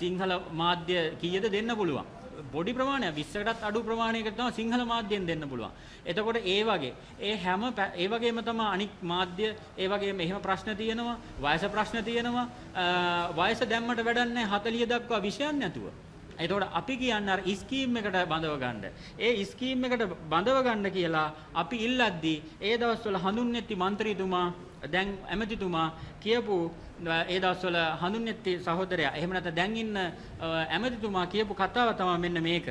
සිංහල මාධ්‍ය කීයද දෙන්න පුළුවන්. පොඩි ප්‍රමාණයක් 20කටත් අඩු ප්‍රමාණයකට තමයි සිංහල මාධ්‍යෙන් දෙන්න පුළුවන්. එතකොට ඒ වගේ ඒ වගේම තමයි අනික් මාධ්‍ය ඒ වගේම එහෙම ප්‍රශ්න තියෙනවා, වයස ප්‍රශ්න තියෙනවා. වයස දැම්මට වැඩක් නැහැ 40 දක්වා විෂයන් නැතුව. එතකොට අපි කියන්නේ අර ස්කීම් එකට බඳව ගන්න. ඒ ස්කීම් එකට බඳව ගන්න කියලා අපි ඉල්ලද්දී ඒ දවස්වල හඳුන්නෙත්ති മന്ത്രിතුමා දැන් ඇමතිතුමා කියපු ඒ දවස්වල හඳුන්නෙත්ති සහෝදරයා එහෙම නැත්නම් දැන් ඉන්න ඇමතිතුමා කියපු කතාව තමයි මෙන්න මේක.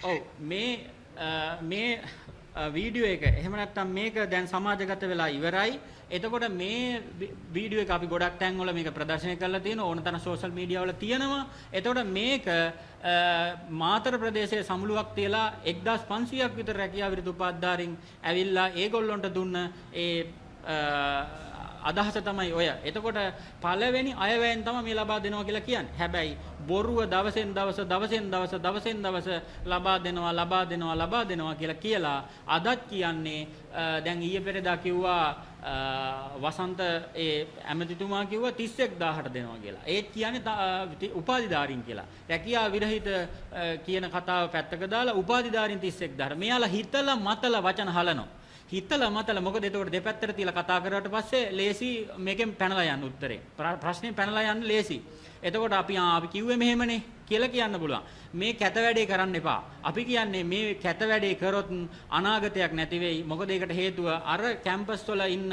ඔව් මේ වීඩියෝ එක එහෙම නැත්නම් මේක දැන් සමාජගත වෙලා ඉවරයි. එතකොට මේ වීඩියෝ එක අපි ගොඩක් තැන්වල මේක ප්‍රදර්ශනය කරලා තියෙනවා. ඕන තරම් සෝෂල් මීඩියා වල තියෙනවා. එතකොට මේක මාතර ප්‍රදේශයේ සමුළුවක් තියලා 1500ක් විතර රැකියා විරහිත උපාධිධාරීන් ඇවිල්ලා ඒගොල්ලොන්ට දුන්න ඒ අදහස තමයි ඔය. එතකොට පළවෙනි අයවැයෙන් තමයි මේ ලබා දෙනවා කියලා කියන්නේ. හැබැයි බොරුව දවසෙන් දවස ලබා දෙනවා කියලා අදත් කියන්නේ දැන් ඊයේ පෙරේදා කිව්වා වසන්ත ඒ ඇමතිතුමා කිව්වා 31000ට දෙනවා කියලා. ඒත් කියන්නේ උපාධිධාරීන් කියලා. රැකියා විරහිත කියන කතාව පැත්තක දාලා උපාධිධාරීන් 31000. මෙයාලා හිතලා මතලා වචන හලනවා. හිතලා මතලා මොකද එතකොට දෙපැත්තට තියලා කතා කරුවාට පස්සේ ලේසි මේකෙන් පැනලා යන්න උත්තරේ. ප්‍රශ්නේ පැනලා යන්න ලේසි. එතකොට අපි කිව්වේ මෙහෙමනේ කියලා කියන්න පුළුවන්. මේ කැත වැඩේ කරන්න එපා. අපි කියන්නේ මේ කැත වැඩේ කරොත් අනාගතයක් නැති වෙයි. මොකද ඒකට හේතුව අර කැම්පස් වල ඉන්න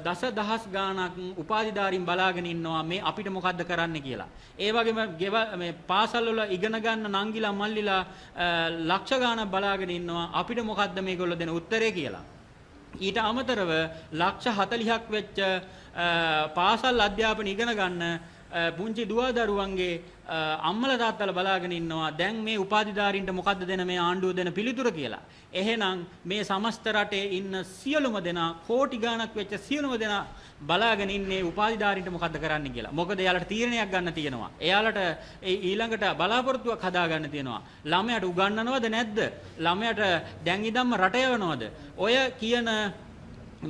දසදහස් ගාණක් උපාධිධාරීන් බලාගෙන ඉන්නවා මේ අපිට මොකද්ද කරන්න කියලා. ඒ වගේම මේ පාසල් වල ඉගෙන ගන්න නංගිලා මල්ලිලා ලක්ෂ ගාණක් බලාගෙන ඉන්නවා අපිට මොකද්ද මේගොල්ලෝ දෙන උත්තරේ කියලා. ඊට අමතරව ලක්ෂ 40ක් වෙච්ච පාසල් අධ්‍යාපන ඉගෙන ගන්න පුංචි දුව දරුවන්ගේ අම්මලා තාත්තලා බලාගෙන ඉන්නවා දැන් මේ උපාධිධාරීන්ට මොකද්ද දෙන මේ ආණ්ඩුව දෙන පිළිතුර කියලා. එහෙනම් මේ සමස්ත රටේ ඉන්න සියලුම දෙනා කෝටි ගණක් වෙච්ච සියලුම දෙනා බලාගෙන ඉන්නේ උපාධිධාරීන්ට මොකද්ද කරන්න කියලා. මොකද එයාලට තීරණයක් ගන්න තියෙනවා. එයාලට ඊළඟට බලාපොරොත්තුවක් හදා ගන්න තියෙනවා. ළමයාට උගන්වනවද නැද්ද? ළමයාට දැන් ඉඳන්ම රට යවනවද? ඔය කියන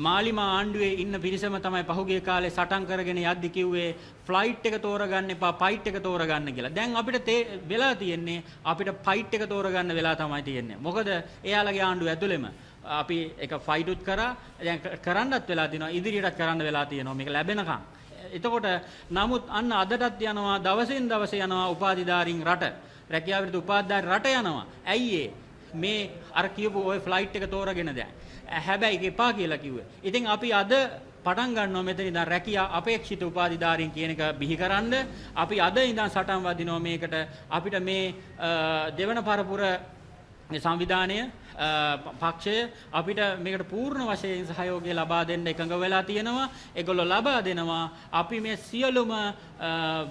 මාලිමා ආණ්ඩුවේ ඉන්න පිරිසම තමයි පහුගිය කාලේ සටන් කරගෙන යද්දි කිව්වේ ෆ්ලයිට් එක තෝරගන්න එපා ෆයිට් එක තෝරගන්න කියලා. දැන් අපිට වෙලා තියෙන්නේ අපිට ෆයිට් එක තෝරගන්න වෙලා තමයි තියෙන්නේ. මොකද එයාලගේ ආණ්ඩුව ඇතුළෙම අපි එක ෆයිට් උත් කරා දැන් කරන්නත් වෙලා තියෙනවා ඉදිරියටත් කරන්න වෙලා තියෙනවා මේක ලැබෙනකම්. එතකොට නමුත් අන්න අදටත් යනවා දවසින් දවස යනවා උපාධිධාරීන් රට රැකියාව විරුද්ධ උපාධිධාරී රට යනවා. ඇයි මේ අර කියපු ওই ෆ්ලයිට් එක තෝරගෙන දැන් හැබැයි ඒක එපා කියලා කිව්වේ. ඉතින් අපි අද පටන් ගන්නවා මෙතන ඉඳන් රැකියා අපේක්ෂිත උපාධිධාරීන් කියන එක බිහිකරන්න. අපි අද ඉඳන් සටන් වදිනවා මේකට. අපිට මේ දෙවන පරපුර සංවිධානය පක්ෂය අපිට මේකට පූර්ණ වශයෙන් සහයෝගය ලබා දෙන්න එකඟ වෙලා තියෙනවා. ඒගොල්ලෝ ලබා දෙනවා. අපි මේ සියලුම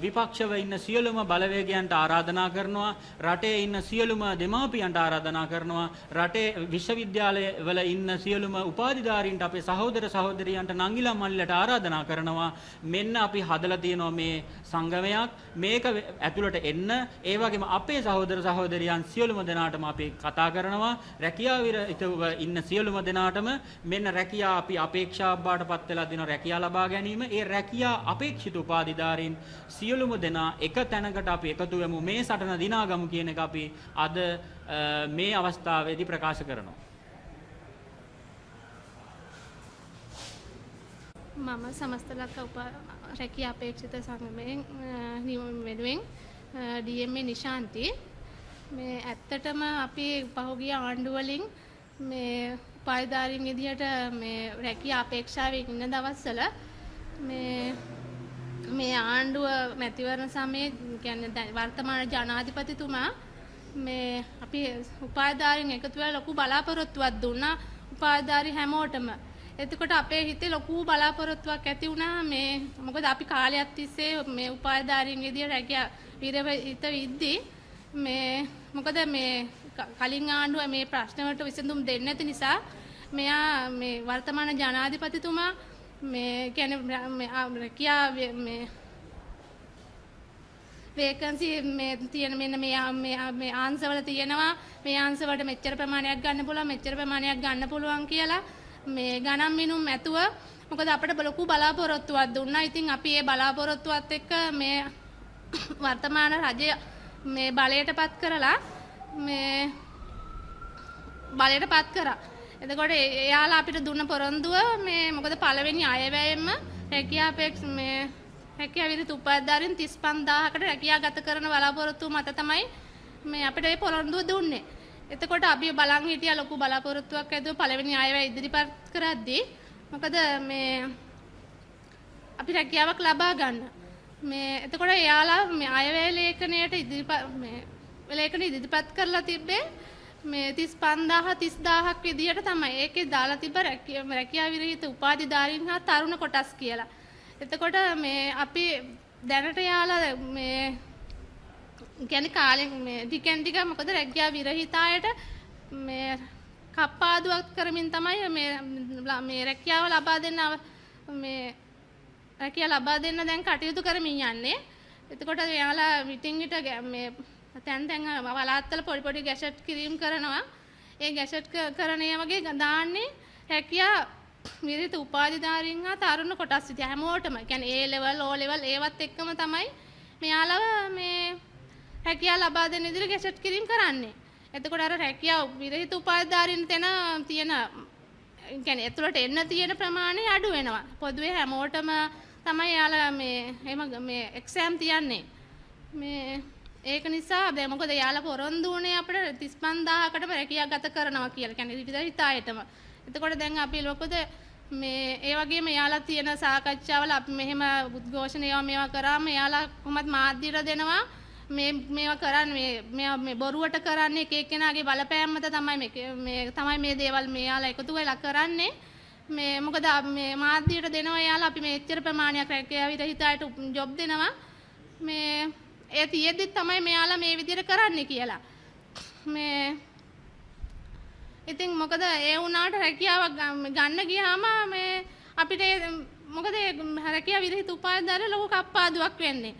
විපක්ෂව ඉන්න සියලුම බලවේගයන්ට ආරාධනා කරනවා. රටේ ඉන්න සියලුම දෙමාපියන්ට ආරාධනා කරනවා. රටේ විශ්වවිද්‍යාලවල ඉන්න සියලුම උපාධිධාරීන්ට අපේ සහෝදර සහෝදරියන්ට නංගිලා මල්ලිලට ආරාධනා කරනවා. මෙන්න අපි හදලා තියෙනවා මේ සංගමයක්. මේක ඇතුළට එන්න. ඒ වගේම අපේ සහෝදර සහෝදරියන් සියලුම දෙනාටම අපි කතා කරනවා. රැකියාව විරහිතව ඉන්න සියලුම දෙනාටම මෙන්න රැකියාව අපි අපේක්ෂාවක් බාටපත් වෙලා දින රැකියාව ලබා ගැනීම. ඒ රැකියාව අපේක්ෂිත උපාධිධාරීන් සියලුම දෙනා එක තැනකට අපි එකතු වෙමු. මේ සටන දිනාගමු කියන එක අපි අද මේ අවස්ථාවේදී ප්‍රකාශ කරනවා. මම සමස්ත ලක්ක රැකියා අපේක්ෂිත සංගමයෙන් වෙනුවෙන් DMA නිශාන්ති මේ ඇත්තටම අපි පහුගිය ආණ්ඩු වලින් මේ උපාධිධාරීන් විදියට මේ රැකියා අපේක්ෂාවෙන් ඉන්න දවස්වල මේ ආණ්ඩුව මැතිවරණ සමයේ කියන්නේ වර්තමාන ජනාධිපතිතුමා මේ අපි උපාධිධාරීන් එකතු වෙලා ලොකු බලාපොරොත්තුවක් දුන්නා උපාධිධාරී හැමෝටම. එතකොට අපේ හිතේ ලොකු බලාපොරොත්තුවක් ඇති වුණා මේ මොකද අපි කාලයක් තිස්සේ මේ උපාධිධාරීන් විදියට රැකියා විරහිත විද්දී මේ මොකද මේ කලින් ආණ්ඩුව මේ ප්‍රශ්න වලට විසඳුම් දෙන්නේ නැති නිසා මෙයා මේ වර්තමාන ජනාධිපතිතුමා මේ කියන්නේ රැකියා මේ වේකන්සි මේ තියෙන මෙන්න මේ ආන්සර්වල තියෙනවා මේ ආන්සර්වලට මෙච්චර ප්‍රමාණයක් ගන්න පුළුවන් මෙච්චර ප්‍රමාණයක් ගන්න පුළුවන් කියලා මේ ගණන් මිනුම් ඇතුව මොකද අපිට ලොකු බලාපොරොත්තුවක් දුන්නා. ඉතින් අපි ඒ බලාපොරොත්තුවත් එක්ක මේ වර්තමාන රජය මේ බලයටපත් කරලා මේ බලයටපත් කරා. එතකොට එයාලා අපිට දුන්න පොරොන්දුව මේ මොකද පළවෙනි අයවැයෙන්ම රැකියා විරහිත උපාධිධාරීන් 35000කට රැකියා ගත කරන බලාපොරොත්තු මත තමයි මේ අපිට මේ පොරොන්දුව දුන්නේ. එතකොට අපි බලන් හිටියා ලොකු බලාපොරොත්තුවක් ඇතුව පළවෙනි අයවැය ඉදිරිපත් කරද්දී මොකද මේ අපි රැකියාවක් ලබා ගන්න මේ එතකොට එයාලා මේ අයවැය ලේඛනයට ඉදිරිපත් කරලා තිබ්බේ මේ 35000ක් විදියට තමයි. ඒකේ දාලා තිබ්බ රැකියා විරහිත උපාධිධාරීන් හා තරුණ කොටස් කියලා. එතකොට මේ අපි දැනට යාලා මේ කියන්නේ කාලෙන් මේ ටිකෙන් ටික මොකද රැකියා විරහිත අයට මේ කප්පාදුවක් කරමින් තමයි මේ රැකියාව ලබා දෙන්න මේ රැකියාව ලබා දෙන්න දැන් කටයුතු කරමින් යන්නේ. එතකොට එයාලා විටින් විට මේ තැන් වලාත්තල පොඩි ගැෂට් කිරීම කරනවා. ඒ ගැෂට් කරන වගේ දාන්නේ රැකියා විරහිත උපාධිධාරීන් හා තරුණ කොටස් විදිහ හැමෝටම කියන්නේ A level O level ඒවත් එක්කම තමයි මෙයාලා මේ රැකියාව ලබා දෙන විදිහට ගැෂට් කිරීම කරන්නේ. එතකොට අර රැකියාව විරහිත උපාධිධාරීන් තැන තියෙන කියන්නේ ඇතුළට එන්න තියෙන ප්‍රමාණය අඩු වෙනවා. පොදුවේ හැමෝටම තමයි යාලා මේ එක්සෑම් තියන්නේ. මේ ඒක නිසා දැන් මොකද යාලා පොරොන්දු වුණේ අපිට 35000කටම රැකියාව ගත කරනවා කියලා. කියන්නේ විවිධ හිතායටම. එතකොට දැන් අපි මොකද මේ ඒ වගේම යාලා තියෙන සාකච්ඡාවල අපි මෙහෙම උද්ඝෝෂණ මේවා කරාම යාලා කොහොමද මාධ්‍යයට දෙනවා මේවා කරන්නේ මේ බොරුවට කරන්නේ එක එක්කෙනාගේ බලපෑම් මත තමයි මේ දේවල් මෙයාලා එකතු වෙලා කරන්නේ. මොකද මේ මාධ්‍යයට දෙනවා යාලා අපි මේ එච්චර ප්‍රමාණයක් රැකියාව විරහිත අයට ජොබ් දෙනවා මේ ඒ තියෙද්දි තමයි මෙයාලා මේ විදිහට කරන්නේ කියලා. මේ ඉතින් මොකද ඒ වුණාට රැකියාවක් ගන්න ගියාම මේ අපිට මොකද රැකියාව විරහිත උපාධිධාරී ලොකු කප්පාදුවක් වෙන්නේ.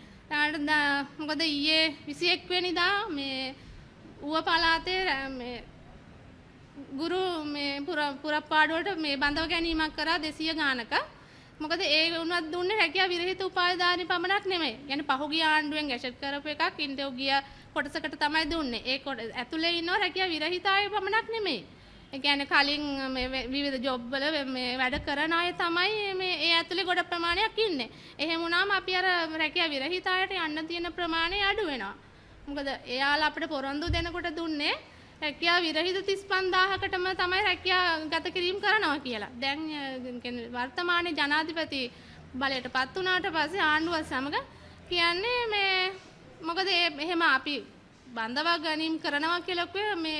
මොකද ඊයේ 21 වෙනිදා මේ ඌව පළාතේ මේ ගුරු මේ පුරපාඩුවට මේ බඳව ගැනීමක් කරා 200 ගානක. මොකද ඒ වුණත් දුන්නේ රැකියාව විරහිත උපාධිධාරී පමණක් නෙමෙයි. يعني පහුගිය ආණ්ඩුවෙන් ගැෂට් කරපු එකක් ඉන්ටෝ ගිය කොටසකට තමයි දුන්නේ. ඒ ඇතුලේ ඉන්නව රැකියාව විරහිත අය පමණක් නෙමෙයි. ඒ කියන්නේ කලින් මේ විවිධ ජොබ් වල මේ වැඩ කරන අය තමයි මේ ඒ ඇතුලේ ගොඩ ප්‍රමාණයක් ඉන්නේ. එහෙම වුණාම අපි අර රැකියාව විරහිත අයට යන්න තියෙන ප්‍රමාණය අඩු වෙනවා. මොකද එයාලා අපිට පොරොන්දු දෙනකොට දුන්නේ රැකියාව විරහිත 35000කටම තමයි රැකියාව ගත කිරීම කරනවා කියලා. දැන් වර්තමානයේ ජනාධිපති බලයට පත් වුණාට පස්සේ ආණ්ඩුව සමග කියන්නේ මේ මොකද එහෙම අපි බඳවා ගැනීම කරනවා කියලා මේ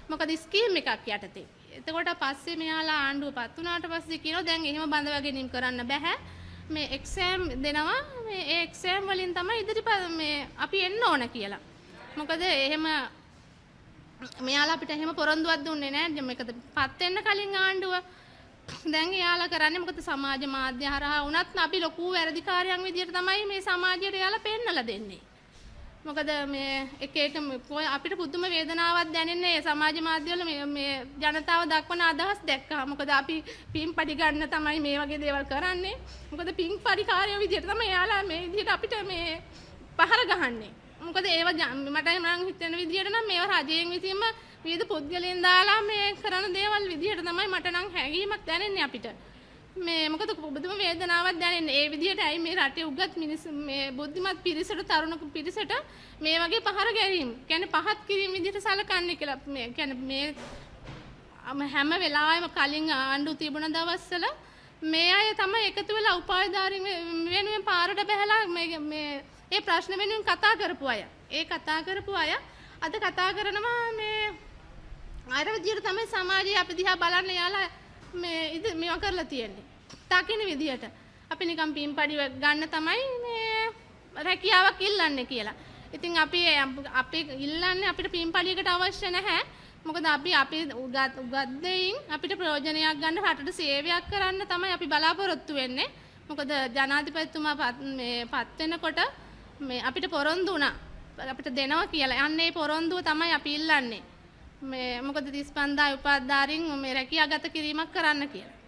මොකද ස්කීම් එකක් යටතේ. එතකොට පස්සේ මෙයාලා ආණ්ඩුව පත් වුණාට පස්සේ කියනවා දැන් එහෙම බඳවා ගැනීම කරන්න බෑ. මේ එක්සෑම් දෙනවා. මේ ඒ එක්සෑම් වලින් තමයි ඉදිරිපත් මේ අපි එන්න ඕන කියලා. මොකද එහෙම මෙයාලා අපිට එහෙම පොරොන්දුවක් දුන්නේ නැහැ. මේකද පත් වෙන්න කලින් ආණ්ඩුව දැන් එයාලා කරන්නේ මොකද සමාජ මාධ්‍ය හරහා වුණත් අපි ලොකු වැරදිකාරයන් විදියට තමයි මේ සමාජයට එයාලා පෙන්නලා දෙන්නේ. මොකද මේ එක අපිට පුදුම වේදනාවක් දැනෙන්නේ මේ සමාජ මාධ්‍යවල මේ ජනතාව දක්වන අදහස් දැක්කා. මොකද අපි පින්පඩි ගන්න තමයි මේ වගේ දේවල් කරන්නේ. මොකද පින්පඩි කාර්යය විදියට තමයි එයාලා මේ විදියට අපිට මේ පහර ගහන්නේ. මොකද ඒව මට නම් හිතෙන විදියට නම් මේවා රජයෙන් විසින්ම විවිධ පුද්ගලයන් දාලා මේ කරන දේවල් විදියට තමයි මට නම් හැඟීමක් දැනෙන්නේ අපිට. මේ මොකද බුදුම වේදනාවක් දැනෙන්නේ. ඒ විදියට ඇයි මේ රටේ උගත් මිනිස්සු මේ බුද්ධිමත් පිරිසට තරුණ පිරිසට මේ වගේ පහර ගැනීම කියන්නේ පහත් කිරීම විදියට සලකන්නේ කියලා. මේ කියන්නේ මේ හැම වෙලාවෙම කලින් ආණ්ඩුව තිබුණ දවස්වල මේ අය තමයි එකතු වෙලා උපාධිධාරීන් වෙනුවෙන් පාරට බැහැලා මේ ඒ ප්‍රශ්න වෙනුවෙන් කතා කරපු අය. ඒ කතා කරපු අය අද කතා කරනවා මේ අර විදියට තමයි සමාජයේ අපි දිහා බලන්න යාලා මේ මේවා කරලා තියෙන්නේ. තාකින විදියට අපි නිකන් පින්පඩි ගන්න තමයි මේ රැකියාවක් ඉල්ලන්නේ කියලා. ඉතින් අපි ඉල්ලන්නේ අපිට පින්පඩියකට අවශ්‍ය නැහැ. මොකද අපි උගත් දෙයින් අපිට ප්‍රයෝජනයක් ගන්න රටට සේවයක් කරන්න තමයි අපි බලාපොරොත්තු වෙන්නේ. මොකද ජනාධිපතිතුමා පත් වෙනකොට මේ අපිට පොරොන්දු වුණා. අපිට දෙනවා කියලා. අන්නේ පොරොන්දුව තමයි අපි ඉල්ලන්නේ. මේ මොකද 35000 උපාධිධාරීන් මේ රැකියාගත කිරීමක් කරන්න කියලා.